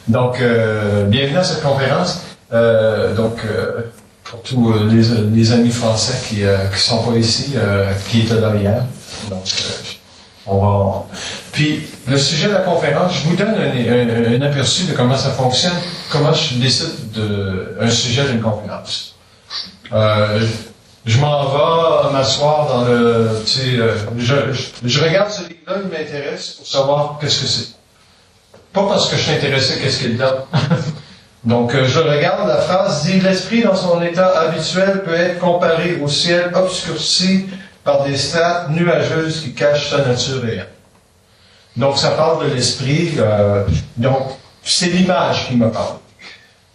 Donc, bienvenue à cette conférence. Pour tous les amis français qui sont pas ici, qui étaient là hier. Donc, on va... Puis, le sujet de la conférence, je vous donne un aperçu de comment ça fonctionne, comment je décide un sujet d'une conférence. Je m'en vais m'asseoir dans le... je regarde ce livre-là, il m'intéresse pour savoir qu'est-ce que c'est. Pas parce que je suis intéressé qu'est-ce qu'il est dedans. Donc, je regarde, la phrase dit « L'esprit dans son état habituel peut être comparé au ciel obscurci par des strates nuageuses qui cachent sa nature réelle. » Donc, ça parle de l'esprit. Donc, c'est l'image qui me parle.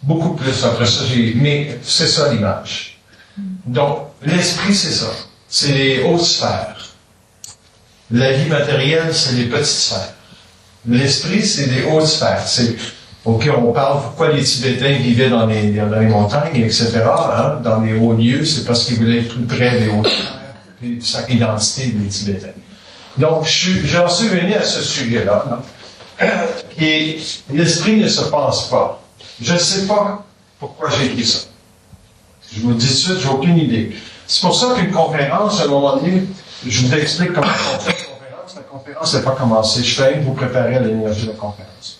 Beaucoup plus après ça, mais c'est ça l'image. Donc, l'esprit, c'est ça. C'est les hautes sphères. La vie matérielle, c'est les petites sphères. L'esprit, c'est les hautes sphères. OK, on parle pourquoi les Tibétains vivaient dans les montagnes, etc., hein, dans les hauts lieux, c'est parce qu'ils voulaient être plus près des hautes sphères, et chaque identité des Tibétains. Donc, j'en suis venu à ce sujet-là, et l'esprit ne se pense pas. Je ne sais pas pourquoi j'ai écrit ça. Je vous le dis tout de suite, j'ai aucune idée. C'est pour ça qu'une conférence, à un moment donné, je vous explique comment on fait une conférence. La conférence n'est pas commencée. Je fais vous préparer à l'énergie de la conférence.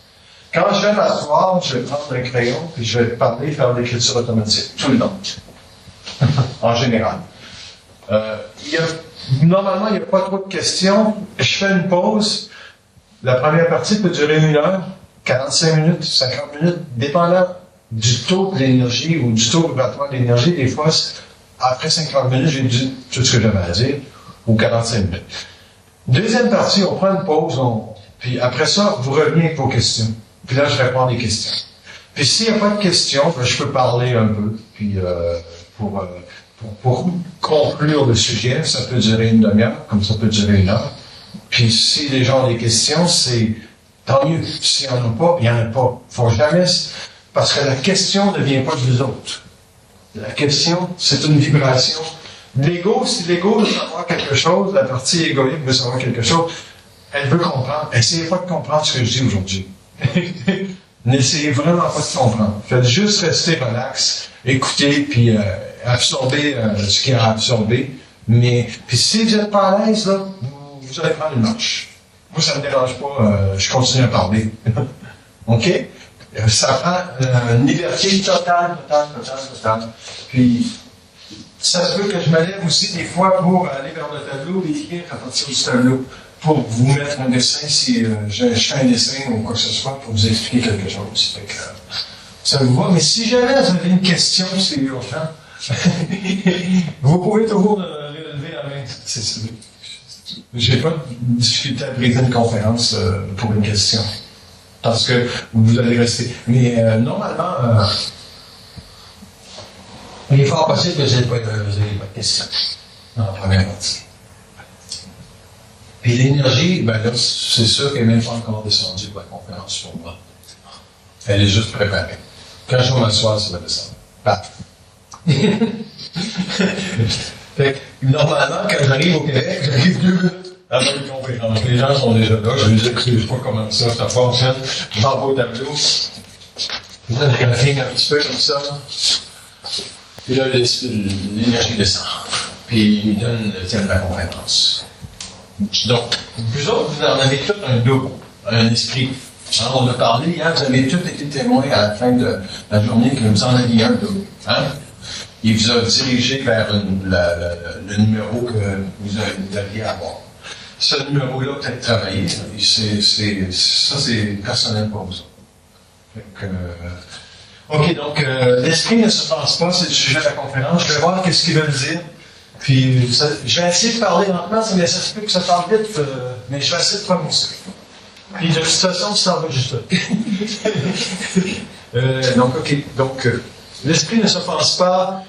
Quand je vais m'asseoir, je vais prendre un crayon, puis je vais parler, faire l'écriture automatique. Tout le long. En général. Normalement, il n'y a pas trop de questions. Je fais une pause. La première partie peut durer 1 heure, 45 minutes, 50 minutes, dépendant du taux de l'énergie ou du taux vibratoire de l'énergie. Des fois, après 50 minutes, j'ai dit tout ce que j'avais à dire, ou 45 minutes. Deuxième partie, on prend une pause, puis après ça, vous revenez avec vos questions. Puis là, je réponds à des questions. Puis s'il n'y a pas de questions, ben, je peux parler un peu, puis pour conclure le sujet, ça peut durer 1 demi-heure, comme ça peut durer 1 heure. Puis si les gens ont des questions, c'est tant mieux. S'il n'y en a pas, il n'y en a pas. Faut jamais... Parce que la question ne vient pas de vous autres. La question, c'est une vibration. L'ego, si l'ego veut savoir quelque chose, la partie égoïque veut savoir quelque chose, elle veut comprendre. Essayez pas de comprendre ce que je dis aujourd'hui. N'essayez vraiment pas de comprendre. Faites juste rester relax, écouter, puis absorber ce qu'il y a à absorber. Mais, puis si vous n'êtes pas à l'aise, là, vous allez prendre une marche. Moi, ça ne me dérange pas, je continue à parler. OK? Ça prend une liberté totale. Puis, ça se peut que je me lève aussi des fois pour aller vers le tableau et écrire à partir du tableau. Pour vous mettre un dessin, si je fais un dessin ou quoi que ce soit, pour vous expliquer quelque chose. Fait que, ça vous va. Mais si jamais vous avez une question, c'est urgent, vous pouvez toujours lever la main. J'ai pas de difficulté à briser une conférence pour une question. Parce que vous allez rester. Mais normalement, il est fort possible que vous n'ayez pas de question dans la première partie. Puis l'énergie, ben là, c'est sûr qu'elle n'est même pas encore descendue pour la conférence pour moi. Elle est juste préparée. Quand je vais m'asseoir, ça va descendre. Paf! Fait que, normalement, quand j'arrive au Québec, j'arrive 2 minutes avant une conférence. Les gens sont déjà là, je ne sais pas comment ça fonctionne. Je m'en vais au tableau. Puis là, je graphique un petit peu comme ça. Puis là, l'énergie descend. Puis il me donne le thème de la conférence. Donc, vous autres, vous en avez tout un double, un esprit. Alors, on a parlé hier, vous avez tous été témoins à la fin de la journée que vous en aviez un double. Hein? Il vous a dirigé vers le numéro que vous aviez à avoir. Ce numéro-là, peut-être travailler, ça c'est personnel pour vous. OK, donc, l'esprit ne se pense pas, c'est le sujet de la conférence. Je vais voir qu'est-ce qu'ils veulent dire. Puis, je vais essayer de parler lentement, mais ça se peut que ça parle vite, mais je vais essayer de prononcer. Puis, de toute façon, ça va juste là. Donc, OK. Donc, l'esprit ne se pense pas.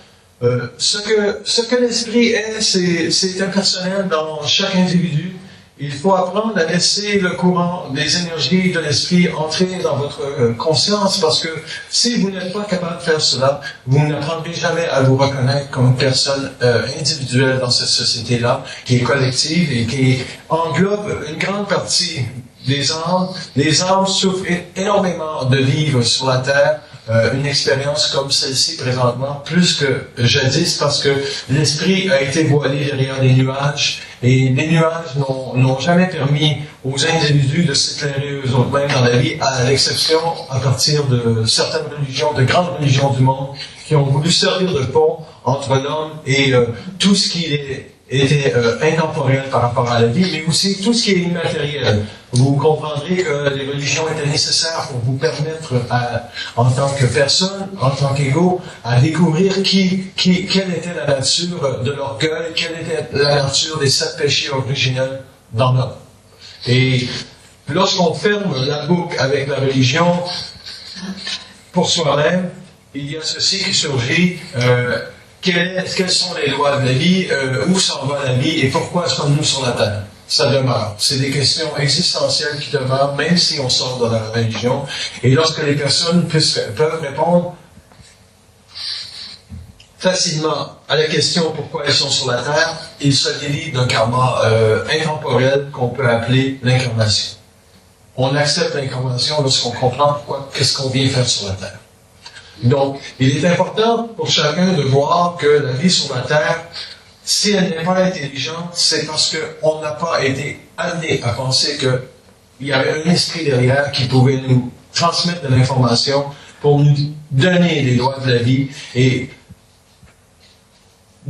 Ce que l'esprit est, c'est impersonnel dans chaque individu. Il faut apprendre à laisser le courant des énergies de l'esprit entrer dans votre conscience, parce que si vous n'êtes pas capable de faire cela, vous n'apprendrez jamais à vous reconnaître comme personne individuelle dans cette société-là, qui est collective et qui englobe une grande partie les âmes souffrent énormément de vivre sur la terre une expérience comme celle-ci présentement, plus que jadis, parce que l'esprit a été voilé derrière les nuages, et les nuages n'ont jamais permis aux individus de s'éclairer eux-mêmes dans la vie, à l'exception à partir de certaines religions, de grandes religions du monde, qui ont voulu servir de pont entre l'homme et tout ce qui était intemporel par rapport à la vie, mais aussi tout ce qui est immatériel. Vous comprendrez que les religions étaient nécessaires pour vous permettre, en tant que personne, en tant qu'égaux, à découvrir quelle était la nature de l'orgueil, quelle était la nature des 7 péchés originels dans l'homme. Et lorsqu'on ferme la boucle avec la religion, pour soi-même, il y a ceci qui surgit. Quelles sont les lois de la vie, où s'en va la vie et pourquoi sommes-nous sur la terre? Ça demeure. C'est des questions existentielles qui demeurent, même si on sort de la religion. Et lorsque les personnes peuvent répondre facilement à la question pourquoi elles sont sur la terre, ils se délient d'un karma intemporel qu'on peut appeler l'incarnation. On accepte l'incarnation lorsqu'on comprend qu'est-ce qu'on vient faire sur la terre. Donc, il est important pour chacun de voir que la vie sur la Terre, si elle n'est pas intelligente, c'est parce qu'on n'a pas été amené à penser qu'il y avait un esprit derrière qui pouvait nous transmettre de l'information pour nous donner les lois de la vie et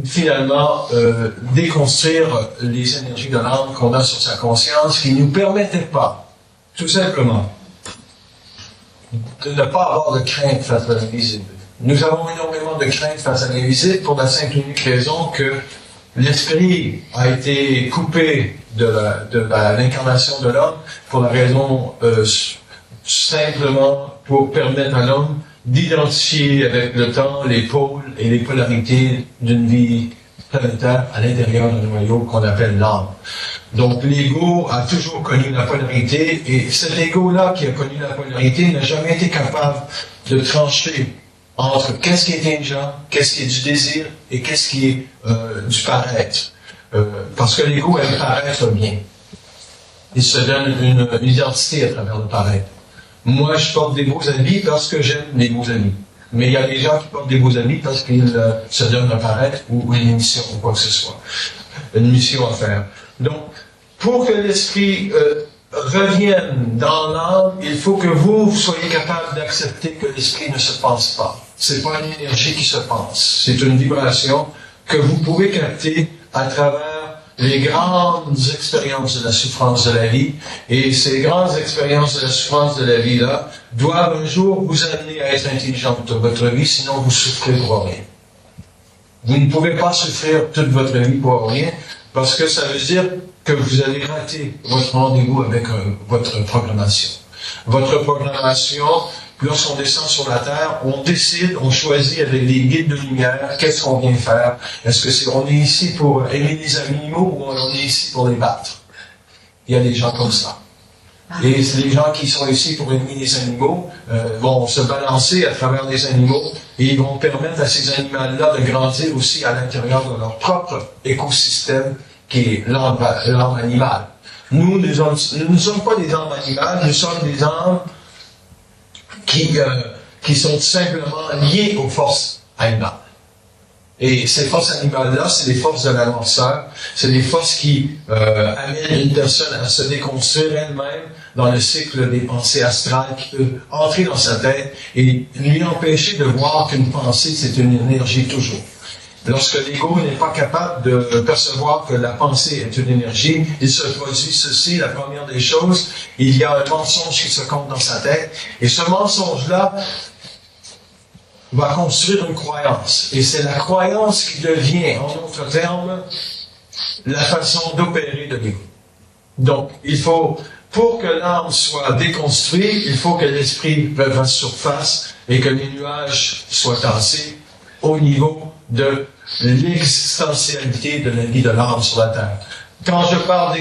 finalement déconstruire les énergies de l'âme qu'on a sur sa conscience qui ne nous permettaient pas, tout simplement, de ne pas avoir de crainte face à l'invisible. Nous avons énormément de crainte face à l'invisible pour la simple et unique raison que l'esprit a été coupé de l'incarnation de l'homme pour la raison simplement pour permettre à l'homme d'identifier avec le temps les pôles et les polarités d'une vie planétaire à l'intérieur d'un noyau qu'on appelle l'âme. Donc l'ego a toujours connu la polarité et cet ego-là qui a connu la polarité n'a jamais été capable de trancher entre qu'est-ce qui est intelligent, qu'est-ce qui est du désir et qu'est-ce qui est du paraître. Parce que l'ego aime paraître bien. Il se donne une identité à travers le paraître. Moi, je porte des beaux habits parce que j'aime les beaux habits. Mais il y a des gens qui portent des beaux habits parce qu'ils se donnent un paraître ou une mission ou quoi que ce soit. Une mission à faire. Donc, pour que l'esprit revienne dans l'âme, il faut que vous soyez capable d'accepter que l'esprit ne se pense pas. C'est pas une énergie qui se pense. C'est une vibration que vous pouvez capter à travers les grandes expériences de la souffrance de la vie. Et ces grandes expériences de la souffrance de la vie-là doivent un jour vous amener à être intelligent de votre vie, sinon vous souffrez pour rien. Vous ne pouvez pas souffrir toute votre vie pour rien, parce que ça veut dire que vous allez rater votre rendez-vous avec votre programmation. Votre programmation, lorsqu'on descend sur la Terre, on décide, on choisit avec les guides de lumière, qu'est-ce qu'on vient faire. Est-ce que on est ici pour aimer les animaux ou on est ici pour les battre? Il y a des gens comme ça. Et les gens qui sont ici pour aimer les animaux vont se balancer à travers les animaux et ils vont permettre à ces animaux-là de grandir aussi à l'intérieur de leur propre écosystème qui est l'âme animale. Nous ne sommes pas des âmes animales, nous sommes des âmes qui sont simplement liées aux forces animales. Et ces forces animales-là, c'est des forces de la noirceur, c'est des forces qui amènent une personne à se déconstruire elle-même dans le cycle des pensées astrales qui peut entrer dans sa tête et lui empêcher de voir qu'une pensée, c'est une énergie toujours. Lorsque l'ego n'est pas capable de percevoir que la pensée est une énergie, il se produit ceci, la première des choses, il y a un mensonge qui se compte dans sa tête, et ce mensonge-là va construire une croyance. Et c'est la croyance qui devient, en d'autres termes, la façon d'opérer de l'ego. Donc, il faut, pour que l'âme soit déconstruite, il faut que l'esprit revienne à la surface et que les nuages soient tassés au niveau de l'existentialité de la vie de l'âme sur la Terre. Quand je parle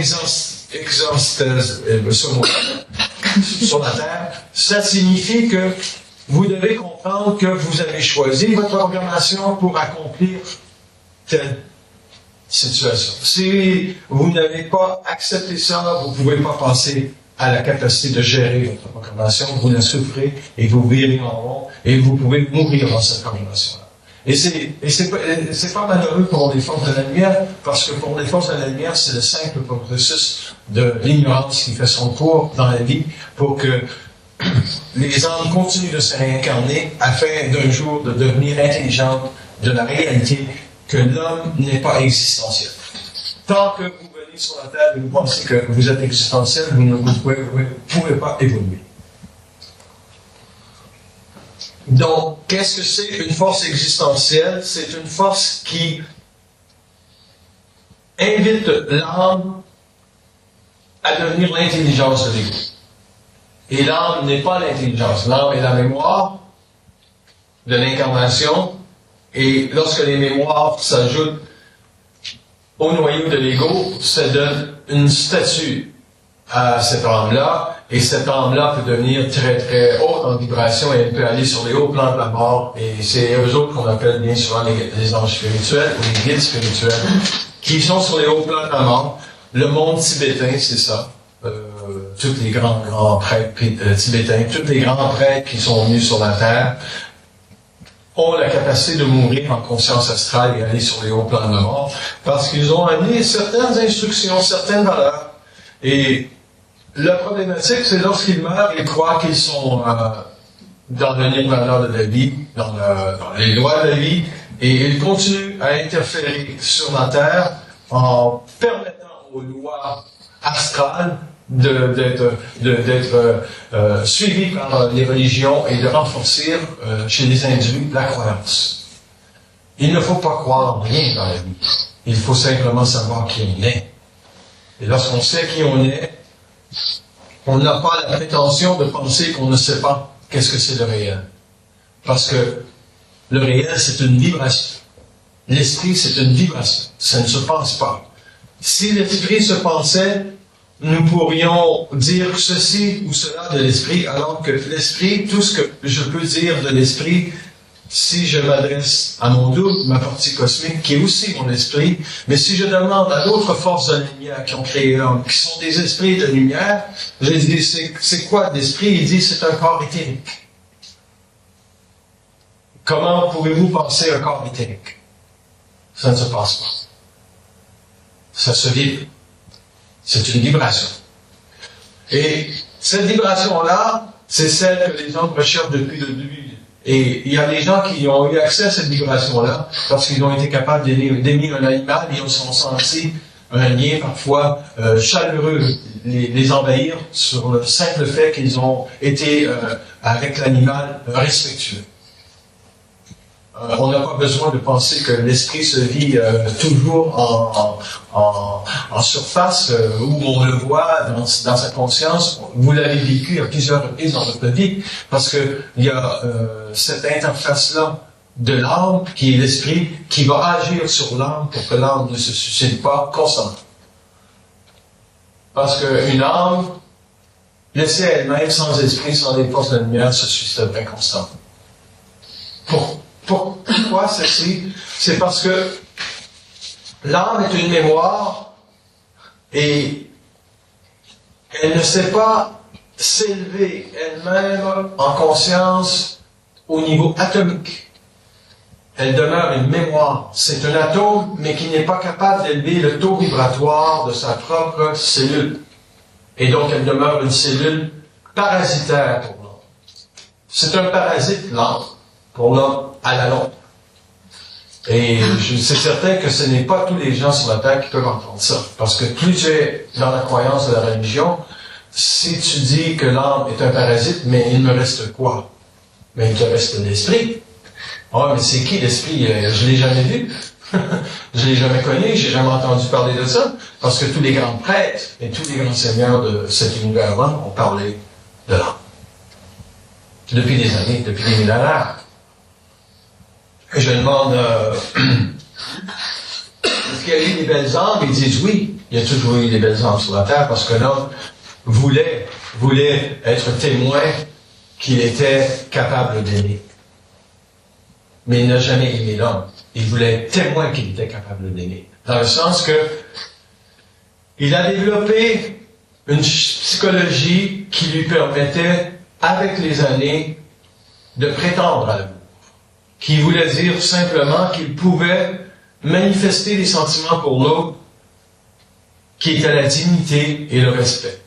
sur la Terre, ça signifie que vous devez comprendre que vous avez choisi votre programmation pour accomplir telle situation. Si vous n'avez pas accepté ça, vous ne pouvez pas passer a la capacité de gérer votre proclamation, vous la souffrez et vous virez en rond et vous pouvez mourir dans cette proclamation-là. Et c'est pas malheureux pour les forces de la lumière, parce que pour les forces de la lumière, c'est le simple processus de l'ignorance qui fait son cours dans la vie pour que les âmes continuent de se réincarner afin d'un jour de devenir intelligentes de la réalité que l'homme n'est pas existentiel. Tant que vous venez sur la Terre et vous pensez que vous êtes existentiel, vous ne pouvez pas évoluer. Donc, qu'est-ce que c'est une force existentielle? C'est une force qui invite l'âme à devenir l'intelligence de l'ego. Et l'âme n'est pas l'intelligence. L'âme est la mémoire de l'incarnation. Et lorsque les mémoires s'ajoutent au noyau de l'ego, ça donne une statue à cette âme-là. Et cette âme-là peut devenir très très haute en vibration et elle peut aller sur les hauts plans de la mort. Et c'est eux autres qu'on appelle bien souvent les anges spirituels ou les guides spirituels qui sont sur les hauts plans de la mort. Le monde tibétain, c'est ça. Tous les grands prêtres tibétains, tous les grands prêtres qui sont venus sur la Terre ont la capacité de mourir en conscience astrale et aller sur les hauts plans de la mort parce qu'ils ont amené certaines instructions, certaines valeurs. Et la problématique, c'est lorsqu'ils meurent, ils croient qu'ils sont dans le nirvana de la vie, dans les lois de la vie, et ils continuent à interférer sur la Terre en permettant aux lois astrales d'être suivies par les religions et de renforcer chez les individus la croyance. Il ne faut pas croire en rien dans la vie. Il faut simplement savoir qui on est. Et lorsqu'on sait qui on est, on n'a pas la prétention de penser qu'on ne sait pas qu'est-ce que c'est le réel. Parce que le réel, c'est une vibration. L'esprit, c'est une vibration. Ça ne se pense pas. Si l'esprit se pensait, nous pourrions dire ceci ou cela de l'esprit, alors que l'esprit, tout ce que je peux dire de l'esprit, si je m'adresse à mon double, ma partie cosmique, qui est aussi mon esprit, mais si je demande à d'autres forces de lumière qui ont créé l'homme, qui sont des esprits de lumière, je dis, c'est quoi l'esprit? Il dit, c'est un corps éthérique. Comment pouvez-vous penser un corps éthérique? Ça ne se passe pas. Ça se vibre. C'est une vibration. Et cette vibration-là, c'est celle que les hommes recherchent depuis le début. Et il y a des gens qui ont eu accès à cette vibration-là parce qu'ils ont été capables d'aimer un animal et ils ont senti un lien parfois chaleureux les envahir sur le simple fait qu'ils ont été avec l'animal respectueux. On n'a pas besoin de penser que l'esprit se vit toujours en surface où on le voit dans sa conscience. Vous l'avez vécu à plusieurs reprises dans votre vie parce que il y a cette interface-là de l'âme qui est l'esprit qui va agir sur l'âme pour que l'âme ne se suicide pas constamment. Parce qu'une âme laissée elle-même sans esprit, sans les forces de la lumière, se suicide inconstamment. Pourquoi ceci? C'est parce que l'âme est une mémoire et elle ne sait pas s'élever elle-même en conscience au niveau atomique. Elle demeure une mémoire. C'est un atome, mais qui n'est pas capable d'élever le taux vibratoire de sa propre cellule. Et donc, elle demeure une cellule parasitaire pour l'homme. C'est un parasite, l'âme, pour l'homme à la longue. Et c'est certain que ce n'est pas tous les gens sur la Terre qui peuvent entendre ça. Parce que plus tu es dans la croyance de la religion, si tu dis que l'âme est un parasite, mais il me reste quoi? Mais il te reste l'esprit. Ah, mais c'est qui l'esprit? Je l'ai jamais vu. Je l'ai jamais connu, j'ai jamais entendu parler de ça. Parce que tous les grands prêtres et tous les grands seigneurs de cet univers-là ont parlé de l'âme. Depuis des années, depuis des millénaires. Et je demande, est-ce qu'il y a eu des belles âmes? Ils disent oui, il y a toujours eu des belles âmes sur la Terre parce que l'homme voulait être témoin qu'il était capable d'aimer. Mais il n'a jamais aimé l'homme. Il voulait être témoin qu'il était capable d'aimer. Dans le sens que il a développé une psychologie qui lui permettait, avec les années, de prétendre à l'amour. Qui voulait dire simplement qu'il pouvait manifester des sentiments pour l'autre, qui étaient la dignité et le respect.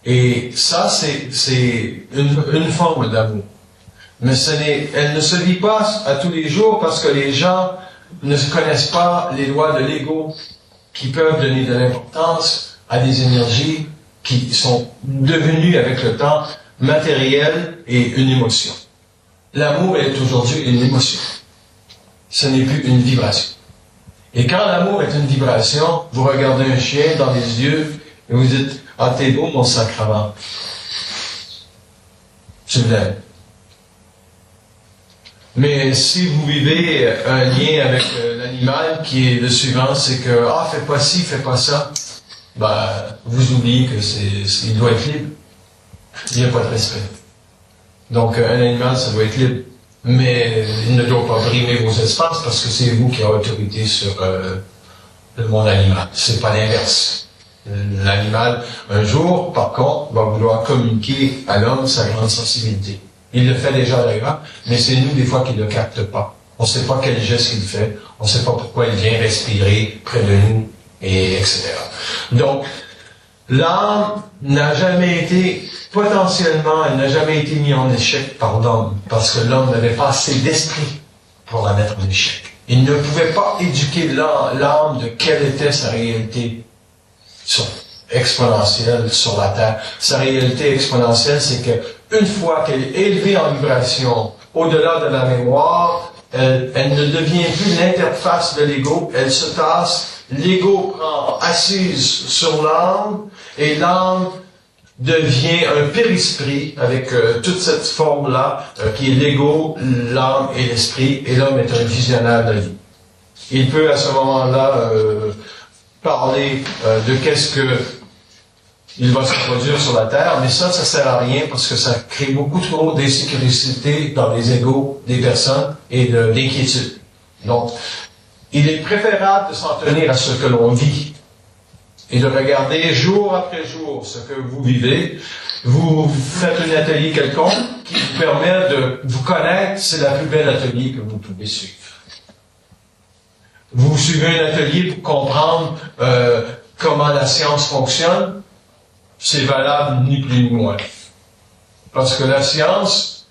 Et ça, c'est une forme d'amour. Mais elle ne se vit pas à tous les jours parce que les gens ne connaissent pas les lois de l'ego qui peuvent donner de l'importance à des énergies qui sont devenues avec le temps matérielles et une émotion. L'amour est aujourd'hui une émotion. Ce n'est plus une vibration. Et quand l'amour est une vibration, vous regardez un chien dans les yeux et vous dites « Ah, t'es beau, mon sacrement. Je l'aime. » Mais si vous vivez un lien avec l'animal qui est le suivant, c'est que « Ah, fais pas ci, fais pas ça. » Ben, vous oubliez que il doit être libre. Il n'y a pas de respect. Donc, un animal, ça doit être libre. Mais il ne doit pas brimer vos espaces parce que c'est vous qui avez autorité sur le monde animal. C'est pas l'inverse. L'animal, un jour, par contre, va vouloir communiquer à l'homme sa grande sensibilité. Il le fait déjà d'ailleurs, mais c'est nous des fois qui ne le capte pas. On ne sait pas quel geste il fait, on ne sait pas pourquoi il vient respirer près de nous, et etc. Donc, l'âme n'a jamais été, potentiellement, elle n'a jamais été mise en échec par l'homme, parce que l'homme n'avait pas assez d'esprit pour la mettre en échec. Il ne pouvait pas éduquer l'âme de quelle était sa réalité exponentielle sur la Terre. Sa réalité exponentielle, c'est que une fois qu'elle est élevée en vibration, au-delà de la mémoire, elle ne devient plus l'interface de l'ego, elle se tasse. L'ego prend assise sur l'âme et l'âme devient un périsprit avec toute cette forme-là qui est l'ego, l'âme et l'esprit, et l'homme est un visionnaire de la vie. Il peut à ce moment-là parler de qu'est-ce que il va se produire sur la Terre, mais ça sert à rien parce que ça crée beaucoup trop d'insécurité dans les égos des personnes et d'inquiétude. Donc, il est préférable de s'en tenir à ce que l'on vit et de regarder jour après jour ce que vous vivez. Vous faites un atelier quelconque qui vous permet de vous connaître, c'est la plus belle atelier que vous pouvez suivre. Vous suivez un atelier pour comprendre comment la science fonctionne, c'est valable ni plus ni moins. Parce que la science,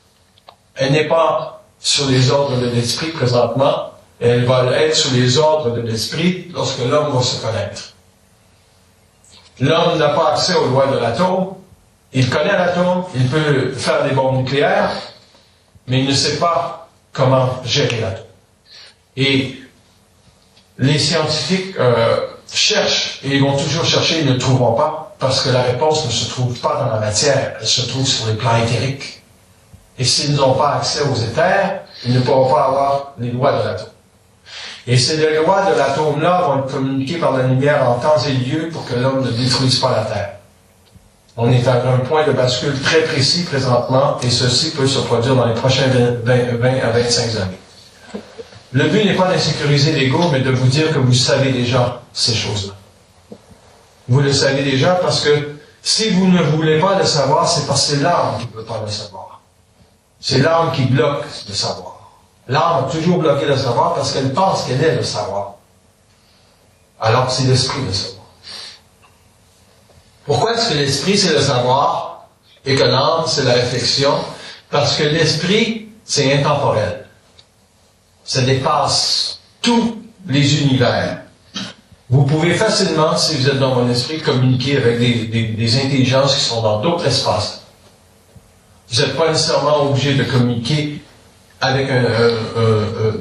elle n'est pas sur les ordres de l'esprit présentement, elle va être sur les ordres de l'esprit lorsque l'homme va se connaître. L'homme n'a pas accès aux lois de l'atome, il connaît l'atome, il peut faire des bombes nucléaires, mais il ne sait pas comment gérer l'atome. Et les scientifiques cherchent, et ils vont toujours chercher, ils ne trouveront pas, parce que la réponse ne se trouve pas dans la matière, elle se trouve sur les plans éthériques. Et s'ils n'ont pas accès aux éthers, ils ne pourront pas avoir les lois de l'atome. Et ces lois de l'atome-là vont être communiquées par la lumière en temps et lieu pour que l'homme ne détruise pas la Terre. On est à un point de bascule très précis présentement, et ceci peut se produire dans les prochains 20 à 25 années. Le but n'est pas d'insécuriser l'ego, mais de vous dire que vous savez déjà ces choses-là. Vous le savez déjà parce que si vous ne voulez pas le savoir, c'est parce que c'est l'âme qui ne veut pas le savoir. C'est l'âme qui bloque le savoir. L'âme a toujours bloqué le savoir parce qu'elle pense qu'elle est le savoir. Alors que c'est l'esprit le savoir. Pourquoi est-ce que l'esprit c'est le savoir et que l'âme c'est la réflexion? Parce que l'esprit c'est intemporel. Ça dépasse tous les univers. Vous pouvez facilement, si vous êtes dans mon esprit, communiquer avec des intelligences qui sont dans d'autres espaces. Vous n'êtes pas nécessairement obligé de communiquer avec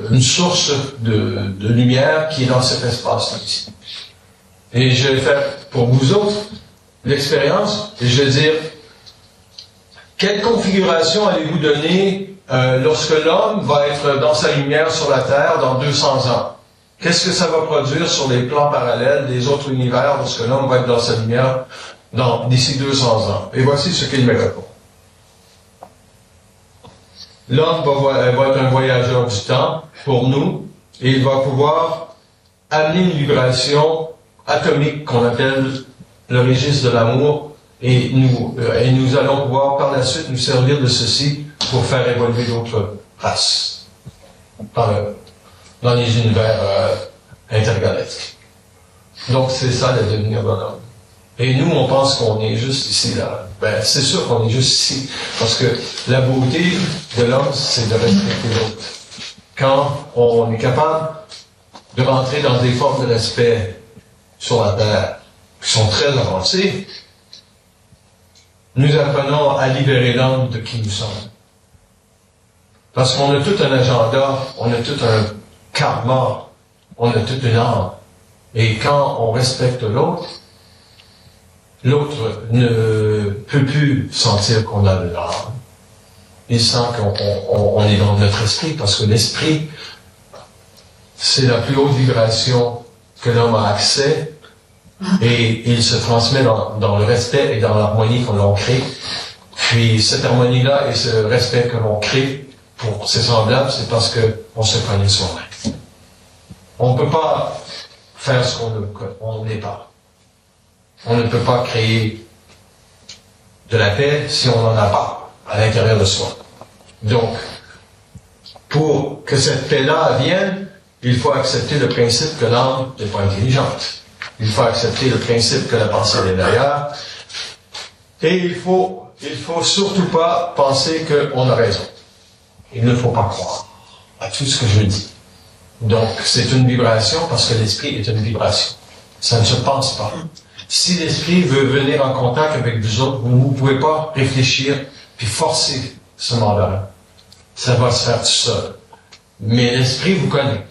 une source de lumière qui est dans cet espace-là ici. Et je vais faire pour vous autres l'expérience, et je vais dire, quelle configuration allez-vous donner lorsque l'homme va être dans sa lumière sur la Terre dans 200 ans? Qu'est-ce que ça va produire sur les plans parallèles des autres univers lorsque l'homme va être dans sa lumière d'ici 200 ans? Et voici ce qu'il me répond. L'homme va être un voyageur du temps pour nous, et il va pouvoir amener une vibration atomique qu'on appelle le registre de l'amour et nous allons pouvoir par la suite nous servir de ceci pour faire évoluer d'autres races dans les univers intergalactiques. Donc c'est ça le devenir de l'homme. Et nous, on pense qu'on est juste ici, là. Ben, c'est sûr qu'on est juste ici. Parce que la beauté de l'homme, c'est de respecter l'autre. Quand on est capable de rentrer dans des formes de respect sur la Terre, qui sont très avancées, nous apprenons à libérer l'homme de qui nous sommes. Parce qu'on a tout un agenda, on a tout un karma, on a toute une âme. Et quand on respecte l'autre, l'autre ne peut plus sentir qu'on a de l'âme. Il sent qu'on est dans notre esprit, parce que l'esprit, c'est la plus haute vibration que l'homme a accès, et il se transmet dans le respect et dans l'harmonie qu'on l'on crée. Puis cette harmonie-là et ce respect que l'on crée pour ses semblables, c'est parce qu'on se connaît soi-même. On ne peut pas faire ce qu'on n'est pas. On ne peut pas créer de la paix si on n'en a pas à l'intérieur de soi. Donc, pour que cette paix-là vienne, il faut accepter le principe que l'âme n'est pas intelligente. Il faut accepter le principe que la pensée est derrière. Et il faut surtout pas penser qu'on a raison. Il ne faut pas croire à tout ce que je dis. Donc, c'est une vibration parce que l'esprit est une vibration. Ça ne se pense pas. Si l'esprit veut venir en contact avec vous autres, vous ne pouvez pas réfléchir puis forcer ce mandat-là. Ça va se faire tout seul. Mais l'esprit vous connaît.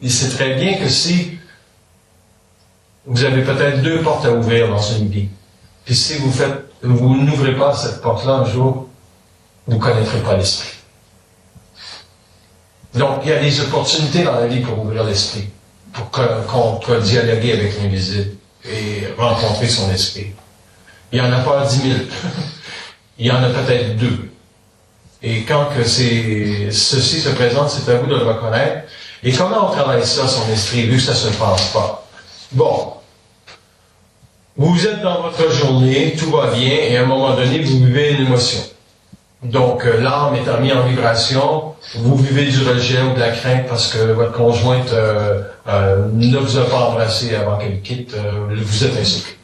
Il sait très bien que si vous avez peut-être 2 portes à ouvrir dans une vie, puis si vous n'ouvrez pas cette porte-là un jour, vous ne connaîtrez pas l'esprit. Donc, il y a des opportunités dans la vie pour ouvrir l'esprit, pour qu'on peut dialoguer avec l'invisible et rencontrer son esprit. Il n'y en a pas 10 000. Il y en a peut-être 2. Et quand que ceci se présente, c'est à vous de le reconnaître. Et comment on travaille ça, son esprit, vu que ça ne se passe pas? Bon. Vous êtes dans votre journée, tout va bien, et à un moment donné, vous vivez une émotion. Donc, l'âme étant mise en vibration, vous vivez du rejet ou de la crainte parce que votre conjointe ne vous a pas embrassé avant qu'elle quitte, vous êtes insécure.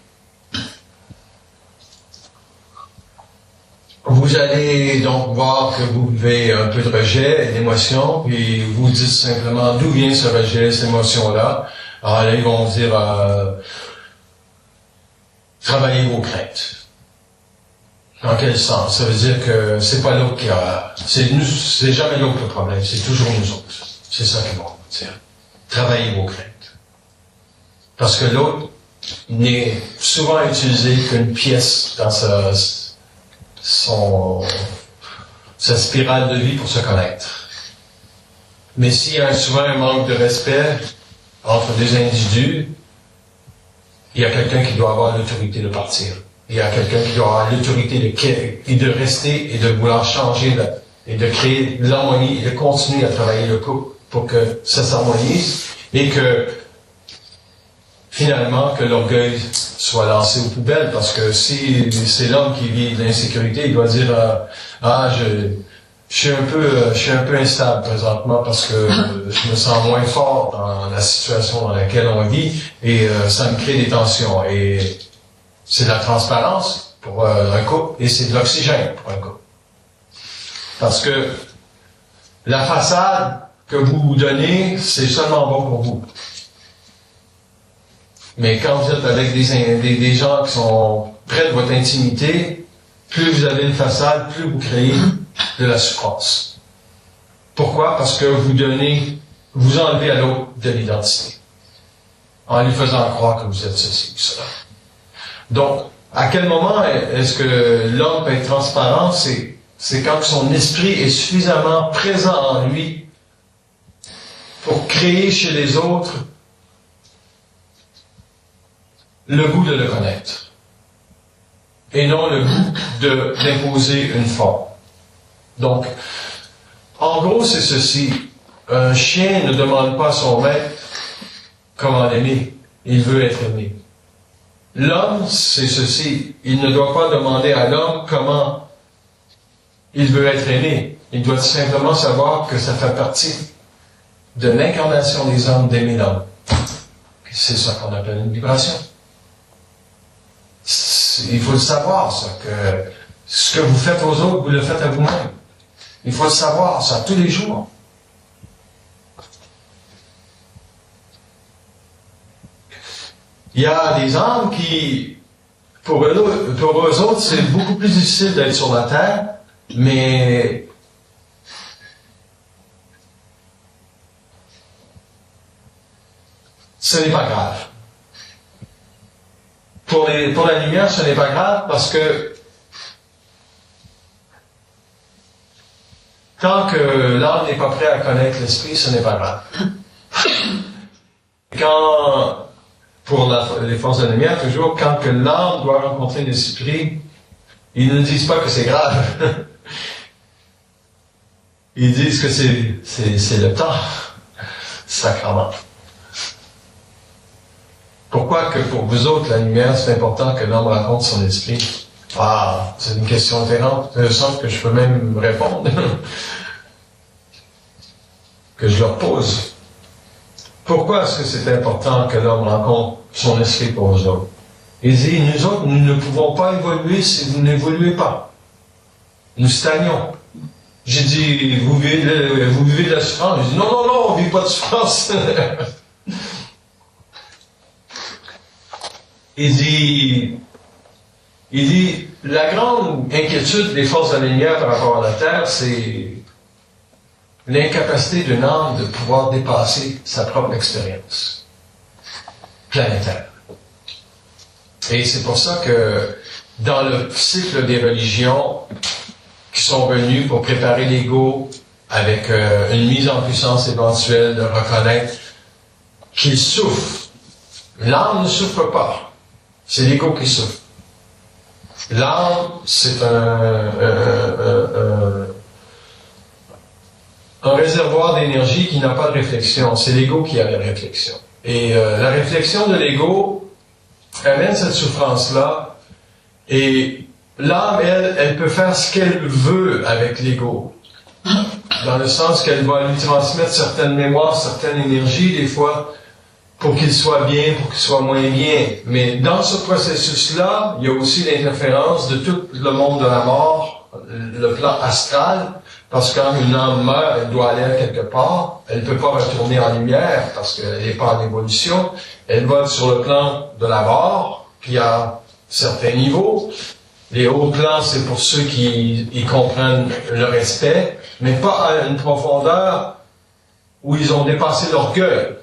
Vous allez donc voir que vous vivez un peu de rejet, d'émotion, puis vous dites simplement d'où vient ce rejet, cette émotion-là. Alors là, ils vont vous dire travaillez vos craintes. Dans quel sens? Ça veut dire que c'est pas l'autre qui a... C'est jamais l'autre le problème, c'est toujours nous autres. C'est ça qu'ils vont vous dire. Travaillez vos craintes. Parce que l'autre n'est souvent utilisé qu'une pièce dans sa spirale de vie pour se connaître. Mais s'il y a souvent un manque de respect entre des individus, il y a quelqu'un qui doit avoir l'autorité de partir. Il y a quelqu'un qui doit avoir l'autorité de rester et de vouloir changer et de créer de l'harmonie et de continuer à travailler le couple pour que ça s'harmonise et que finalement que l'orgueil soit lancé aux poubelles, parce que si c'est l'homme qui vit de l'insécurité, il doit dire je suis un peu instable présentement parce que je me sens moins fort dans la situation dans laquelle on vit et ça me crée des tensions. Et c'est de la transparence pour un couple et c'est de l'oxygène pour un couple. Parce que la façade que vous vous donnez, c'est seulement bon pour vous. Mais quand vous êtes avec des gens qui sont près de votre intimité, plus vous avez une façade, plus vous créez de la souffrance. Pourquoi? Parce que vous enlevez à l'autre de l'identité. En lui faisant croire que vous êtes ceci ou cela. Donc, à quel moment est-ce que l'homme peut être transparent? C'est quand son esprit est suffisamment présent en lui pour créer chez les autres le goût de le connaître. Et non le goût d'imposer une forme. Donc, en gros, c'est ceci. Un chien ne demande pas à son maître comment l'aimer. Il veut être aimé. L'homme, c'est ceci. Il ne doit pas demander à l'homme comment il veut être aimé. Il doit simplement savoir que ça fait partie de l'incarnation des hommes d'aimer l'homme. C'est ça qu'on appelle une vibration. Il faut le savoir, ça, que ce que vous faites aux autres, vous le faites à vous-même. Il faut le savoir, ça, tous les jours. Il y a des âmes qui, pour eux autres, c'est beaucoup plus difficile d'être sur la terre, mais ce n'est pas grave. Pour la lumière, ce n'est pas grave parce que tant que l'âme n'est pas prêt à connaître l'esprit, ce n'est pas grave. Pour les forces de la lumière, toujours, quand que l'âme doit rencontrer l'esprit, ils ne disent pas que c'est grave. Ils disent que c'est le temps, sacrement. Pourquoi que pour vous autres, la lumière, c'est important que l'homme rencontre son esprit? Ah, c'est une question intéressante que je peux même répondre. Que je leur pose. Pourquoi est-ce que c'est important que l'homme rencontre son esprit pour vous autres? Il dit, nous autres, nous ne pouvons pas évoluer si vous n'évoluez pas. Nous stagnons. J'ai dit, vous vivez de la souffrance. Il dit, non, on ne vit pas de souffrance. Il dit, la grande inquiétude des forces de la lumière par rapport à la Terre, c'est l'incapacité d'une âme de pouvoir dépasser sa propre expérience planétaire. Et c'est pour ça que dans le cycle des religions qui sont venues pour préparer l'ego avec une mise en puissance éventuelle de reconnaître qu'il souffre, l'âme ne souffre pas. C'est l'ego qui souffre. L'âme, c'est un réservoir d'énergie qui n'a pas de réflexion. C'est l'ego qui a la réflexion. Et la réflexion de l'ego amène cette souffrance-là. Et l'âme, elle peut faire ce qu'elle veut avec l'ego. Dans le sens qu'elle va lui transmettre certaines mémoires, certaines énergies, des fois, pour qu'il soit bien, pour qu'il soit moins bien. Mais dans ce processus-là, il y a aussi l'interférence de tout le monde de la mort, le plan astral, parce que quand une âme meurt, elle doit aller quelque part, elle ne peut pas retourner en lumière, parce qu'elle n'est pas en évolution, elle va sur le plan de la mort, puis à certains niveaux. Les hauts plans, c'est pour ceux qui y comprennent le respect, mais pas à une profondeur où ils ont dépassé l'orgueil.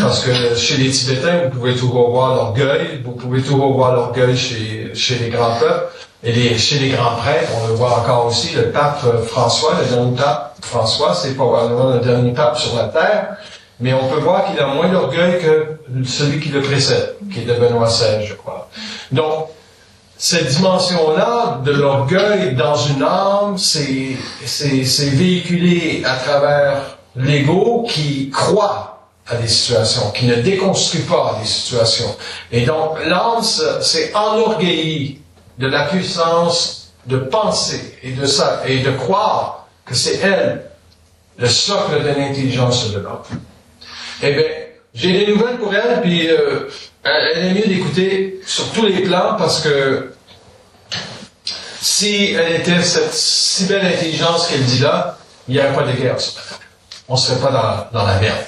Parce que chez les Tibétains, vous pouvez toujours voir l'orgueil, vous pouvez toujours voir l'orgueil chez les grands peuples, et chez les grands prêtres, on le voit encore aussi, le pape François, le dernier pape François, c'est probablement le dernier pape sur la terre, mais on peut voir qu'il a moins d'orgueil que celui qui le précède, qui est de Benoît XVI, je crois. Donc, cette dimension-là de l'orgueil dans une âme, c'est véhiculé à travers l'ego qui croit à des situations, qui ne déconstruit pas des situations. Et donc, l'âme s'est enorgueillie de la puissance de penser et de croire que c'est elle, le socle de l'intelligence de l'homme. Eh bien, j'ai des nouvelles pour elle, puis elle est mieux d'écouter sur tous les plans, parce que si elle était cette si belle intelligence qu'elle dit là, il n'y aurait pas de guerre sur la terre. On ne serait pas dans la merde.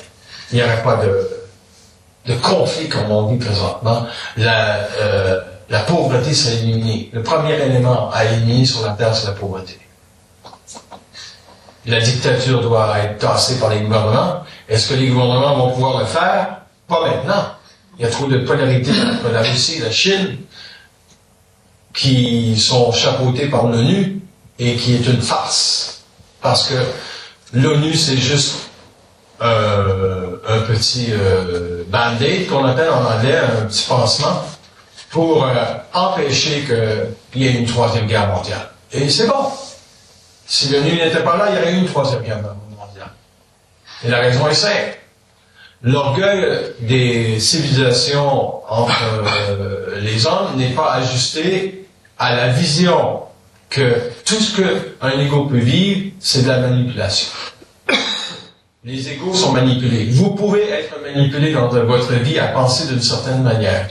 Il n'y aurait pas de conflit comme on dit présentement. La pauvreté serait éliminée. Le premier élément à éliminer sur la terre, c'est la pauvreté. La dictature doit être tassée par les gouvernements. Est-ce que les gouvernements vont pouvoir le faire? Pas maintenant. Il y a trop de polarité entre la Russie et la Chine qui sont chapeautés par l'ONU et qui est une farce. Parce que l'ONU, c'est juste un petit band-aid qu'on appelle en anglais, un petit pansement, pour empêcher qu'il y ait une troisième guerre mondiale. Et c'est bon. Si l'ONU n'était pas là, il y aurait eu une troisième guerre mondiale. Et la raison est simple. L'orgueil des civilisations entre les hommes n'est pas ajusté à la vision que tout ce qu'un ego peut vivre, c'est de la manipulation. Les égos sont manipulés. Vous pouvez être manipulé dans votre vie à penser d'une certaine manière.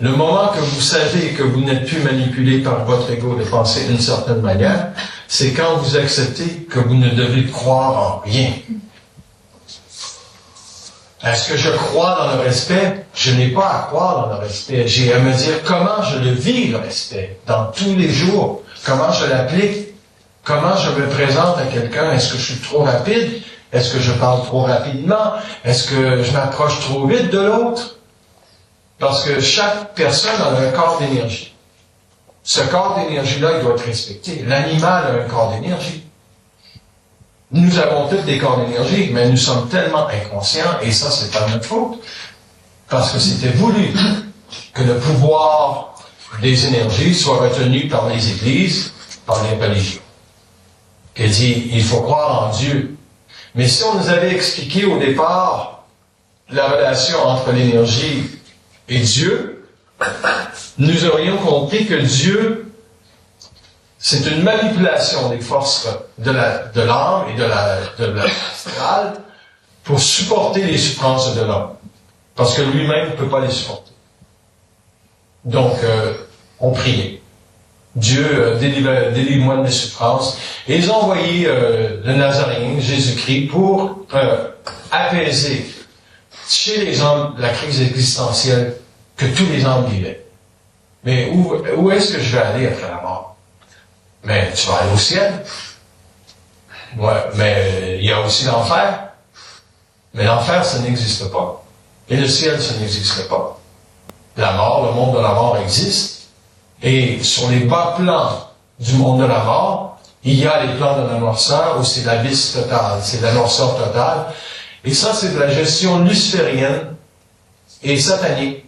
Le moment que vous savez que vous n'êtes plus manipulé par votre ego de penser d'une certaine manière, c'est quand vous acceptez que vous ne devez croire en rien. Est-ce que je crois dans le respect? Je n'ai pas à croire dans le respect. J'ai à me dire comment je le vis, le respect, dans tous les jours. Comment je l'applique? Comment je me présente à quelqu'un? Est-ce que je suis trop rapide? Est-ce que je parle trop rapidement? Est-ce que je m'approche trop vite de l'autre? Parce que chaque personne a un corps d'énergie. Ce corps d'énergie-là, il doit être respecté. L'animal a un corps d'énergie. Nous avons tous des corps d'énergie, mais nous sommes tellement inconscients, et ça, c'est pas notre faute, parce que c'était voulu que le pouvoir des énergies soit retenu par les églises, par les religions. Qui dit, il faut croire en Dieu. Mais si on nous avait expliqué au départ la relation entre l'énergie et Dieu, nous aurions compris que Dieu, c'est une manipulation des forces de l'âme et de l'astral pour supporter les souffrances de l'homme. Parce que lui-même ne peut pas les supporter. Donc, on priait. Dieu, délivre-moi de mes souffrances. Et ils ont envoyé le Nazaréen, Jésus-Christ, pour apaiser chez les hommes la crise existentielle que tous les hommes vivaient. Mais où est-ce que je vais aller après la mort? Mais tu vas aller au ciel. Ouais, mais il y a aussi l'enfer. Mais l'enfer, ça n'existe pas. Et le ciel, ça n'existe pas. La mort, le monde de la mort existe. Et sur les bas plans du monde de la mort, il y a les plans de la noirceur, où c'est l'abysse total, c'est la noirceur totale. Et ça, c'est de la gestion luciférienne et satanique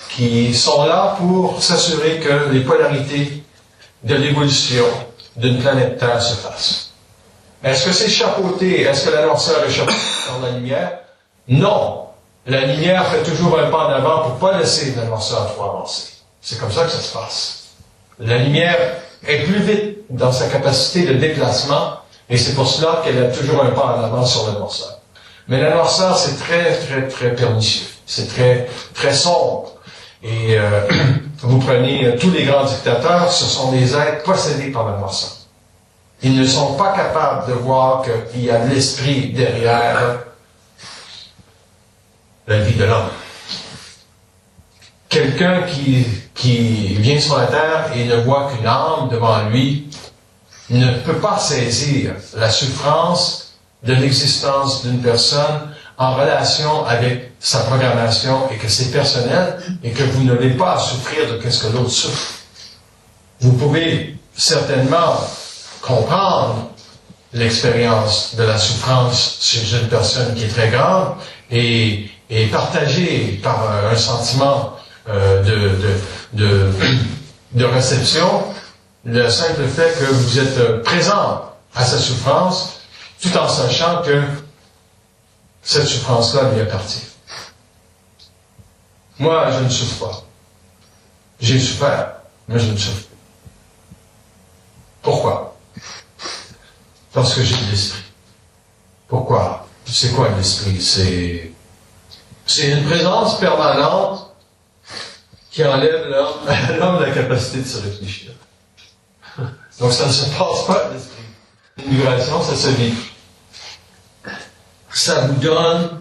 qui sont là pour s'assurer que les polarités de l'évolution d'une planète Terre se fassent. Est-ce que c'est chapeauté? Est-ce que la noirceur est chapeautée dans la lumière? Non. La lumière fait toujours un pas en avant pour pas laisser la noirceur trop avancer. C'est comme ça que ça se passe. La lumière est plus vite dans sa capacité de déplacement, et c'est pour cela qu'elle a toujours un pas en avant sur la noirceur. Mais la noirceur, c'est très, très, très pernicieux. C'est très, très sombre. Et vous prenez tous les grands dictateurs, ce sont des êtres possédés par la noirceur. Ils ne sont pas capables de voir qu'il y a de l'esprit derrière la vie de l'homme. Quelqu'un qui vient sur la terre et ne voit qu'une âme devant lui ne peut pas saisir la souffrance de l'existence d'une personne en relation avec sa programmation et que c'est personnel et que vous n'avez pas à souffrir de ce que l'autre souffre. Vous pouvez certainement comprendre l'expérience de la souffrance chez une personne qui est très grande et partager par un sentiment de réception le simple fait que vous êtes présent à sa souffrance tout en sachant que cette souffrance-là lui appartient. Moi, je ne souffre pas. J'ai souffert, mais je ne souffre pas. Pourquoi? Parce que j'ai de l'esprit. Pourquoi? C'est quoi l'esprit? C'est une présence permanente qui enlève l'homme la capacité de se réfléchir. Donc ça ne se passe pas l'esprit. Une vibration, ça se vit. Ça vous donne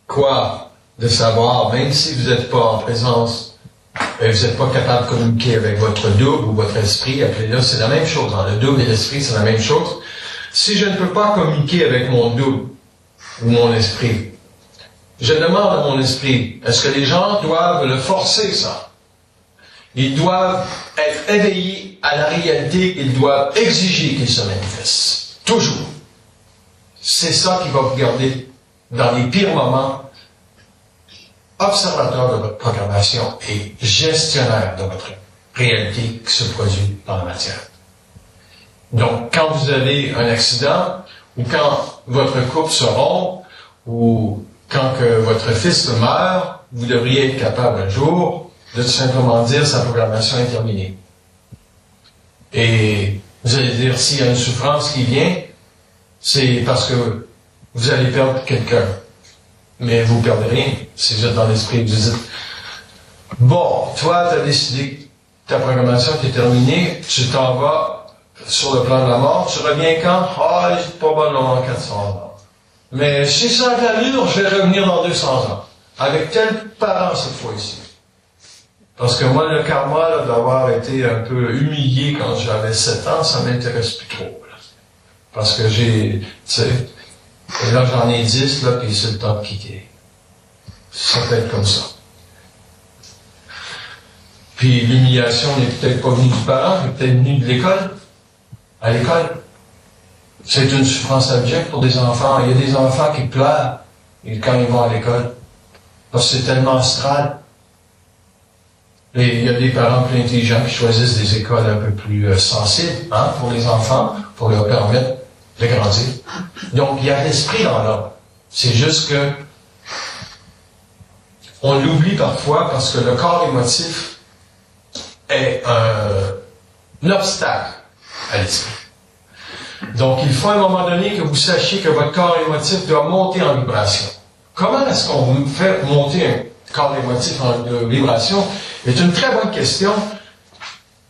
quoi? De savoir, même si vous n'êtes pas en présence, vous n'êtes pas capable de communiquer avec votre double ou votre esprit, appelez-le, c'est la même chose. Dans le double et l'esprit, c'est la même chose. Si je ne peux pas communiquer avec mon double ou mon esprit, je demande à mon esprit, est-ce que les gens doivent le forcer, ça? Ils doivent être éveillés à la réalité, ils doivent exiger qu'il se manifeste. Toujours. C'est ça qui va vous garder dans les pires moments, observateur de votre programmation et gestionnaire de votre réalité qui se produit dans la matière. Donc, quand vous avez un accident, ou quand votre couple se rompt, ou quand que votre fils meurt, vous devriez être capable un jour de tout simplement dire sa programmation est terminée. Et vous allez dire, s'il y a une souffrance qui vient, c'est parce que vous allez perdre quelqu'un. Mais vous ne perdez rien. Si vous êtes dans l'esprit, vous dites, bon, toi, tu as décidé que ta programmation est terminée, tu t'en vas sur le plan de la mort, tu reviens quand? Ah, probablement 400 ans. Mais si ça a l'allure, je vais revenir dans 200 ans. Avec tel parent cette fois-ci. Parce que moi, le karma, là, d'avoir été un peu humilié quand j'avais 7 ans, ça m'intéresse plus trop. Là. Parce que j'ai, tu sais, et là j'en ai 10, là, puis c'est le temps de quitter. Ça peut être comme ça. Puis l'humiliation n'est peut-être pas venue du parent, elle est peut-être venue de l'école. À l'école. C'est une souffrance abjecte pour des enfants. Il y a des enfants qui pleurent quand ils vont à l'école. Parce que c'est tellement astral. Et il y a des parents plus intelligents qui choisissent des écoles un peu plus sensibles, hein, pour les enfants, pour leur permettre de grandir. Donc, il y a l'esprit dans l'homme. C'est juste que on l'oublie parfois parce que le corps émotif est un obstacle à l'esprit. Donc, il faut à un moment donné que vous sachiez que votre corps émotif doit monter en vibration. Comment est-ce qu'on fait monter un corps émotif en vibration? C'est une très bonne question.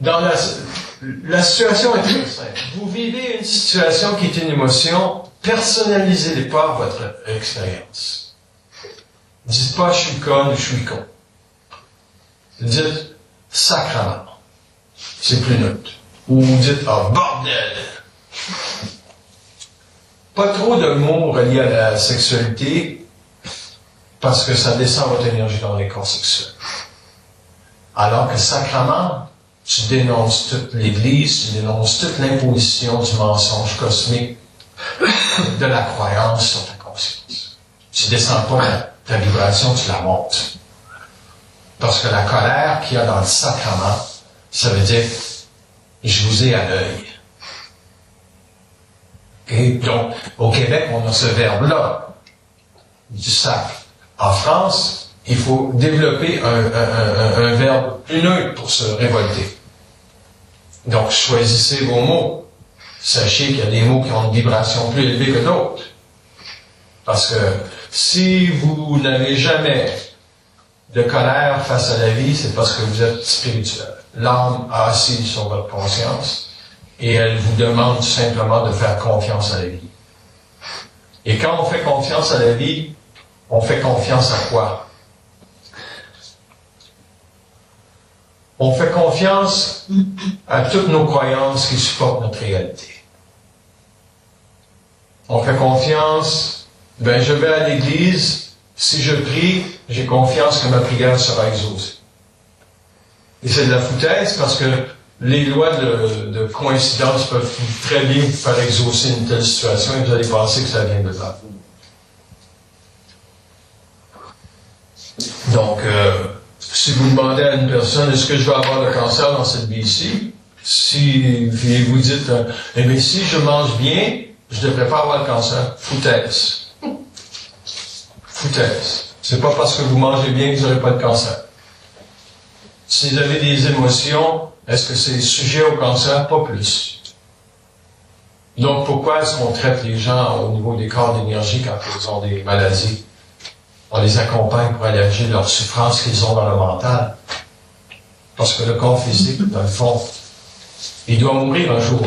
Dans la situation est très simple. Vous vivez une situation qui est une émotion, personnalisez-les pas à votre expérience. Dites pas « je suis conne » ou « je suis con ». Dites « sacrement ». C'est plus neutre. Ou dites « oh, bordel ». Pas trop de mots reliés à la sexualité, parce que ça descend votre énergie dans les corps sexuels. Alors que sacrement, tu dénonces toute l'Église, tu dénonces toute l'imposition du mensonge cosmique, de la croyance sur ta conscience. Tu descends pas ta vibration, tu la montes. Parce que la colère qu'il y a dans le sacrement, ça veut dire, je vous ai à l'œil. Et donc, au Québec, on a ce verbe-là, du sacre. En France, il faut développer un verbe plus neutre pour se révolter. Donc, choisissez vos mots. Sachez qu'il y a des mots qui ont une vibration plus élevée que d'autres. Parce que si vous n'avez jamais de colère face à la vie, c'est parce que vous êtes spirituel. L'âme a assise sur votre conscience et elle vous demande tout simplement de faire confiance à la vie. Et quand on fait confiance à la vie, on fait confiance à quoi? On fait confiance à toutes nos croyances qui supportent notre réalité. On fait confiance, je vais à l'église, si je prie, j'ai confiance que ma prière sera exaucée. Et c'est de la foutaise parce que les lois de coïncidence peuvent très bien vous faire exaucer une telle situation et vous allez penser que ça vient de là. Donc, si vous demandez à une personne, est-ce que je vais avoir le cancer dans cette vie-ci? Si vous dites, si je mange bien, je ne devrais pas avoir le cancer. Foutaise. Foutaise. C'est pas parce que vous mangez bien que vous n'aurez pas de cancer. Si vous avez des émotions, est-ce que c'est sujet au cancer? Pas plus. Donc, pourquoi est-ce qu'on traite les gens au niveau des corps d'énergie quand ils ont des maladies? On les accompagne pour alléger leurs souffrances qu'ils ont dans le mental. Parce que le corps physique, dans le fond, il doit mourir un jour.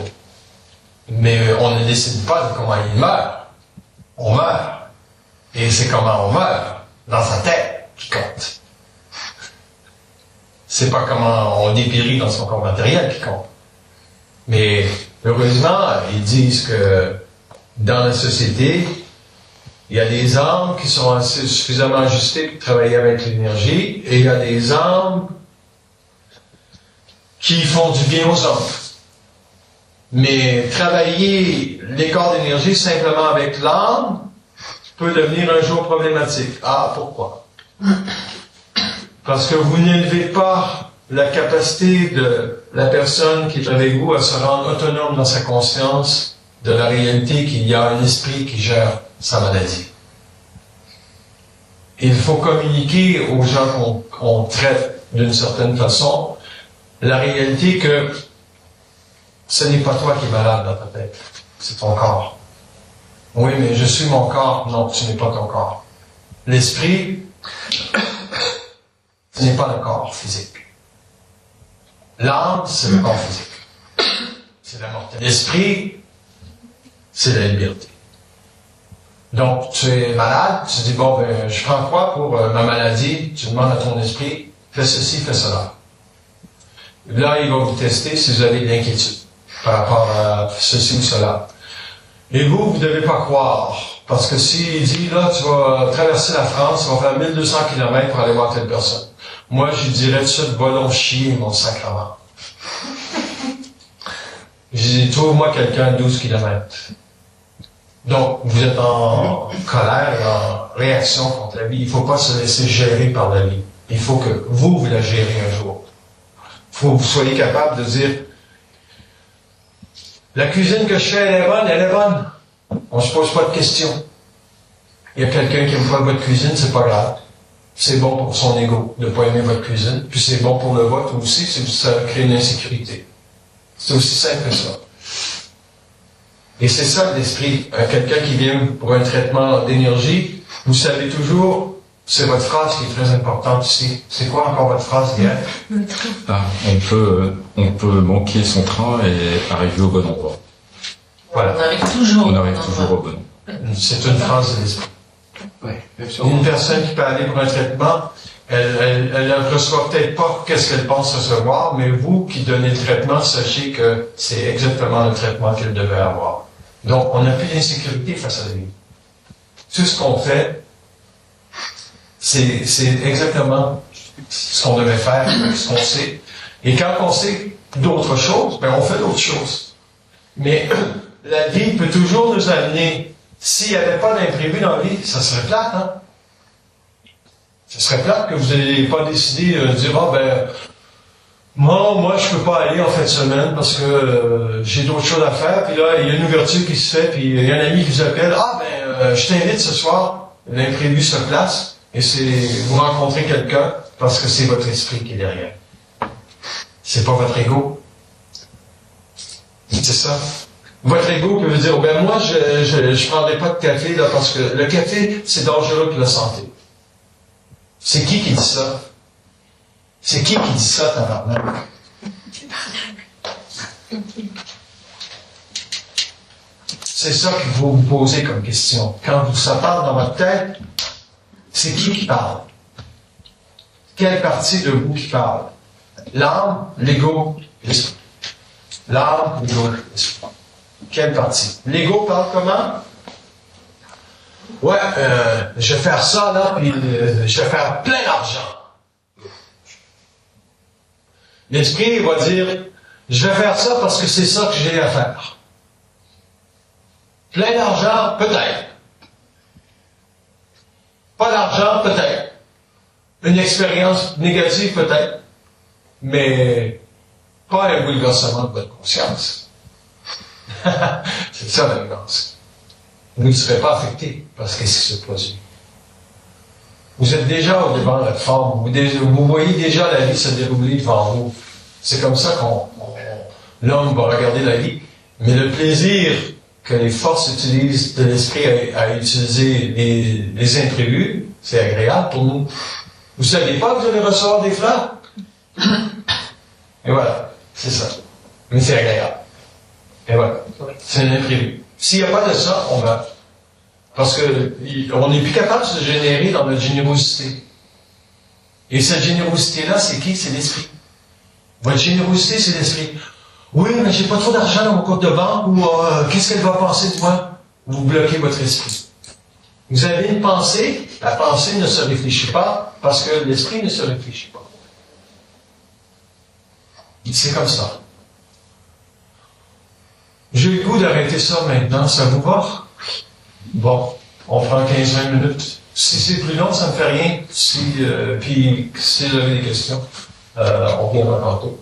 Mais on ne décide pas de comment il meurt. On meurt. Et c'est comment on meurt, dans sa tête, qui compte. C'est pas comment on dépérit dans son corps matériel qui compte. Mais, heureusement, ils disent que dans la société, il y a des âmes qui sont suffisamment ajustées pour travailler avec l'énergie, et il y a des âmes qui font du bien aux hommes. Mais travailler les corps d'énergie simplement avec l'âme peut devenir un jour problématique. Ah, pourquoi? Parce que vous n'élevez pas la capacité de la personne qui est avec vous à se rendre autonome dans sa conscience de la réalité qu'il y a un esprit qui gère sa maladie. il faut communiquer aux gens qu'on traite d'une certaine façon la réalité que ce n'est pas toi qui es malade dans ta tête, c'est ton corps. Oui, mais je suis mon corps. Non, ce n'est pas ton corps. L'esprit, ce n'est pas le corps physique. L'âme, c'est le corps physique. C'est la mortalité. L'esprit, c'est la liberté. Donc, tu es malade, tu dis, bon, ben, je prends quoi pour ma maladie? Tu demandes à ton esprit, fais ceci, fais cela. Là, il va vous tester si vous avez de l'inquiétude par rapport à ceci ou cela. Et vous ne devez pas croire. Parce que s'il dit, là, tu vas traverser la France, tu vas faire 1200 km pour aller voir telle personne. Moi, je dirais tout de suite, va donc chier, mon sacrement. Je dis, trouve-moi quelqu'un de 12 km. Donc, vous êtes en colère, en réaction contre la vie. Il ne faut pas se laisser gérer par la vie. Il faut que vous la gérez un jour. Il faut que vous soyez capable de dire, la cuisine que je fais, elle est bonne. On ne se pose pas de questions. Il y a quelqu'un qui n'aime pas votre cuisine, c'est pas grave. C'est bon pour son ego de ne pas aimer votre cuisine. Puis c'est bon pour le vôtre aussi, si ça crée une insécurité. C'est aussi simple que ça. Et c'est ça l'esprit. Quelqu'un qui vient pour un traitement d'énergie, vous savez toujours, c'est votre phrase qui est très importante ici. C'est quoi encore votre phrase, Guy? On peut manquer son train et arriver au bon endroit. Voilà. On arrive toujours. On arrive toujours au bon endroit. C'est une phrase de l'esprit. Ouais, Une personne qui peut aller pour un traitement, elle ne reçoit peut-être pas qu'est-ce qu'elle pense recevoir, mais vous qui donnez le traitement, sachez que c'est exactement le traitement qu'elle devait avoir. Donc, on n'a plus d'insécurité face à la vie. Tout ce qu'on fait, c'est exactement ce qu'on devait faire, ce qu'on sait. Et quand on sait d'autres choses, ben on fait d'autres choses. Mais la vie peut toujours nous amener. S'il n'y avait pas d'imprévu dans la vie, ça serait plate, hein? Ça serait plate que vous n'ayez pas décidé de dire, ah ben, moi, je peux pas aller en fin de semaine parce que j'ai d'autres choses à faire, puis là, il y a une ouverture qui se fait, puis il y a un ami qui vous appelle, ah ben, je t'invite ce soir, l'imprévu se place, et c'est, vous rencontrez quelqu'un, parce que c'est votre esprit qui est derrière. C'est pas votre ego. C'est ça. Votre ego peut vous dire, ben moi, je prendrai pas de café, là, parce que le café, c'est dangereux pour la santé. C'est qui dit ça? C'est qui dit ça, tabarnak? C'est ça qu'il faut vous poser comme question. Quand ça parle dans votre tête, c'est qui parle? Quelle partie de vous qui parle? L'âme, l'ego, l'esprit. L'âme, l'ego, l'esprit. Quelle partie? L'ego parle comment? Ouais, je vais faire ça, là, puis je vais faire plein d'argent. L'esprit va dire, je vais faire ça parce que c'est ça que j'ai à faire. Plein d'argent, peut-être. Pas d'argent, peut-être. Une expérience négative, peut-être. Mais pas un bouleversement de votre conscience. C'est ça la nuance. Vous ne serez pas affecté par ce qui se produit. Vous êtes déjà au devant de la forme. Vous voyez déjà la vie se dérouler devant vous. C'est comme ça l'homme va regarder la vie. Mais le plaisir que les forces utilisent de l'esprit à utiliser les imprévus, c'est agréable pour nous. Vous ne saviez pas que vous allez recevoir des fleurs? Et voilà, c'est ça. Mais c'est agréable. Et voilà, c'est un imprévu. S'il n'y a pas de ça, on meurt. Parce que on n'est plus capable de se générer dans notre générosité. Et cette générosité-là, c'est qui? C'est l'esprit. Votre générosité, c'est l'esprit. Oui, mais j'ai pas trop d'argent dans mon compte de banque, ou qu'est-ce qu'elle va penser de moi? Vous bloquez votre esprit. Vous avez une pensée, la pensée ne se réfléchit pas, parce que l'esprit ne se réfléchit pas. C'est comme ça. J'ai le goût d'arrêter ça maintenant, ça vous va? Bon, on prend 15-20 minutes. Si c'est plus long, ça ne me fait rien. Puis, si vous avez des questions, on viendra tantôt.